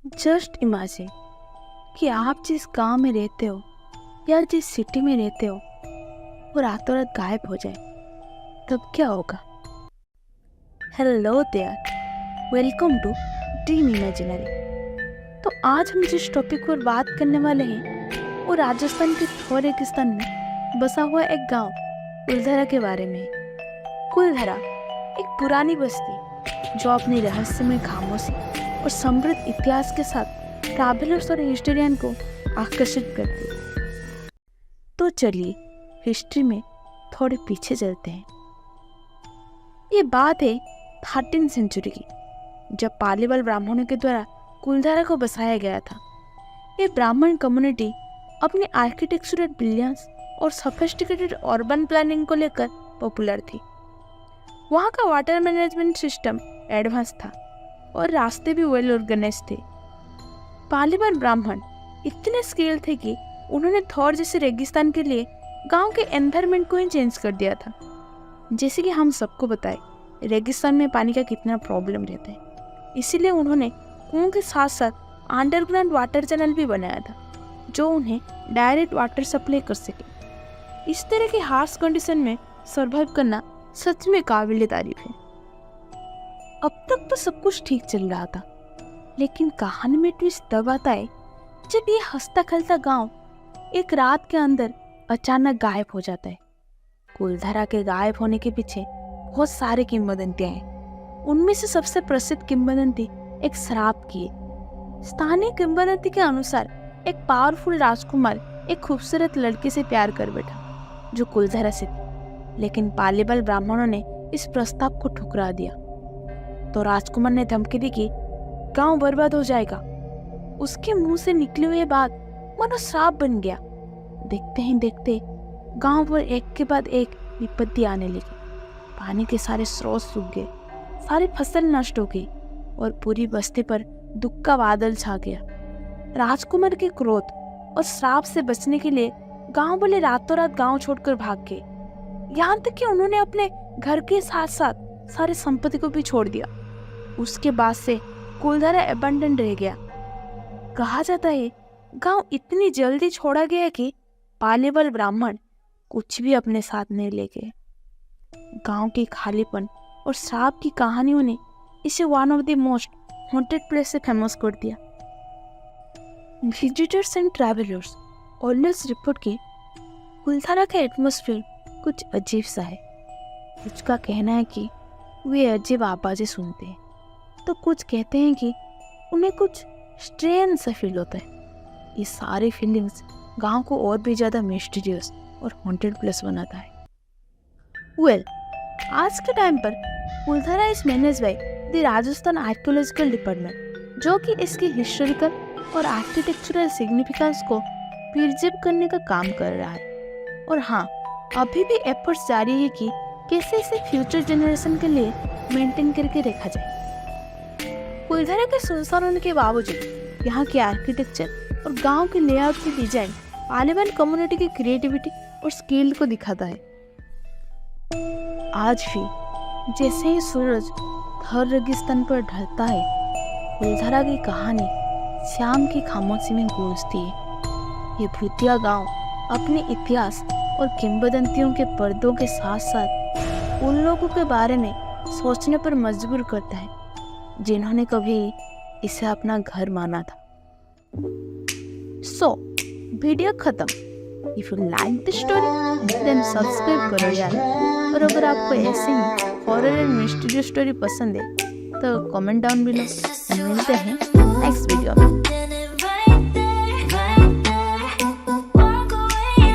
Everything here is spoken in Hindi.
जस्ट इमेजिन कि आप जिस गांव में रहते हो या जिस सिटी में रहते हो वो रातों रात गायब हो जाए, तब क्या होगा? Hello there, welcome to dream imaginary. तो आज हम जिस टॉपिक पर बात करने वाले हैं वो राजस्थान के थोर रेगिस्तान में बसा हुआ एक गांव कुलधरा के बारे में है। कुलधरा एक पुरानी बस्ती जो अपनी रहस्यमय खामोशी और समृद्ध इतिहास के साथ ट्रैवलर्स और हिस्टोरियन को आकर्षित करती है। तो चलिए हिस्ट्री में थोड़े पीछे चलते हैं। ये बात है 13वीं सेंचुरी की, जब पालीवाल ब्राह्मणों के द्वारा कुलधरा को बसाया गया था। ये ब्राह्मण कम्युनिटी अपनी आर्किटेक्चरल ब्रिलियंस और सोफिस्टिकेटेड अर्बन प्लानिंग को लेकर पॉपुलर थी। वहाँ का वाटर मैनेजमेंट सिस्टम एडवांस था और रास्ते भी वेल ऑर्गेनाइज थे। पालीवाल ब्राह्मण इतने स्किल थे कि उन्होंने थोर जैसे रेगिस्तान के लिए गांव के एनवायरनमेंट को ही चेंज कर दिया था। जैसे कि हम सबको बताएं, रेगिस्तान में पानी का कितना प्रॉब्लम रहता है, इसीलिए उन्होंने कुओं के साथ साथ अंडरग्राउंड वाटर चैनल भी बनाया था जो उन्हें डायरेक्ट वाटर सप्लाई कर सके। इस तरह की हार्श कंडीशन में सर्वाइव करना सच में काबिल तारीफ है। अब तक तो सब कुछ ठीक चल रहा था, लेकिन कहानी में ट्विस्ट तब आता है जब ये हंसता खेलता गांव एक रात के अंदर अचानक गायब हो जाता है। कुलधरा के गायब होने के पीछे बहुत सारी किंवदंतियां हैं। उनमें से सबसे प्रसिद्ध किंवदंती एक श्राप की है। स्थानीय किंवदंती के अनुसार एक पावरफुल राजकुमार एक खूबसूरत लड़की से प्यार कर बैठा जो कुलधरा से थी, लेकिन पालीवाल ब्राह्मणों ने इस प्रस्ताव को ठुकरा दिया। तो राजकुमार ने धमकी दी कि गांव बर्बाद हो जाएगा। उसके मुंह से निकली हुई बात मानो श्राप बन गया। देखते ही देखते गांव पर एक के बाद एक विपत्ति आने लगी। पानी के सारे स्रोत सूख गए, सारी फसल नष्ट हो गई और पूरी बस्ती पर दुख का बादल छा गया। राजकुमार के क्रोध और श्राप से बचने के लिए गांव वाले रातों रात गांव छोड़कर भाग गए। यहाँ तक कि उन्होंने अपने घर के साथ साथ सारे संपत्ति को भी छोड़ दिया। उसके बाद से कुलधरा अबंडन रह गया। कहा जाता है गांव इतनी जल्दी छोड़ा गया कि पालीवाल ब्राह्मण कुछ भी अपने साथ नहीं ले गए। गांव की खालीपन और श्राप की कहानियों ने इसे one of the most haunted place से फेमस कर दिया। Visitors and travellers always report कि कुलधरा का एटमॉस्फेयर कुछ अजीब सा है। कुछ का कहना है कि वे अजीब आवाजें सुनते हैं, तो कुछ कहते हैं कि उन्हें कुछ स्ट्रेंज सा फील होता है। ये सारी फीलिंग्स गांव को और भी ज़्यादा मिस्टीरियस और हॉन्टेड प्लेस बनाता है। आज के टाइम पर Kuldhara is manage by the Rajasthan archaeological department, जो कि इसकी हिस्टोरिकल और आर्किटेक्चरल सिग्निफिकेंस को प्रिजर्व करने का काम कर रहा है। और हाँ, अभी भी एफर्ट्स जारी है कि कैसे इसे फ्यूचर जनरेशन के लिए मेंटेन करके रखा जाए। कुलधरा के सुनसान होने के बावजूद यहाँ की आर्किटेक्चर और गांव के लेआउट की डिजाइन पालीवाल कम्युनिटी की क्रिएटिविटी और स्किल को दिखाता है। आज भी जैसे ही सूरज थर रेगिस्तान पर ढलता है, कुलधरा की कहानी शाम की खामोशी में गूंजती है। ये भूतिया गांव अपने इतिहास और किंवदंतियों के पर्दों के साथ साथ उन लोगों के बारे में सोचने पर मजबूर करता है जिन्होंने कभी इसे अपना घर माना था। सो वीडियो खत्म। If you like the story then subscribe करो यार। और अगर आपको ऐसे ही हॉरर एंड मिस्टीरियस स्टोरी पसंद है तो कमेंट डाउन बिलो। मिलते हैं नेक्स्ट वीडियो में।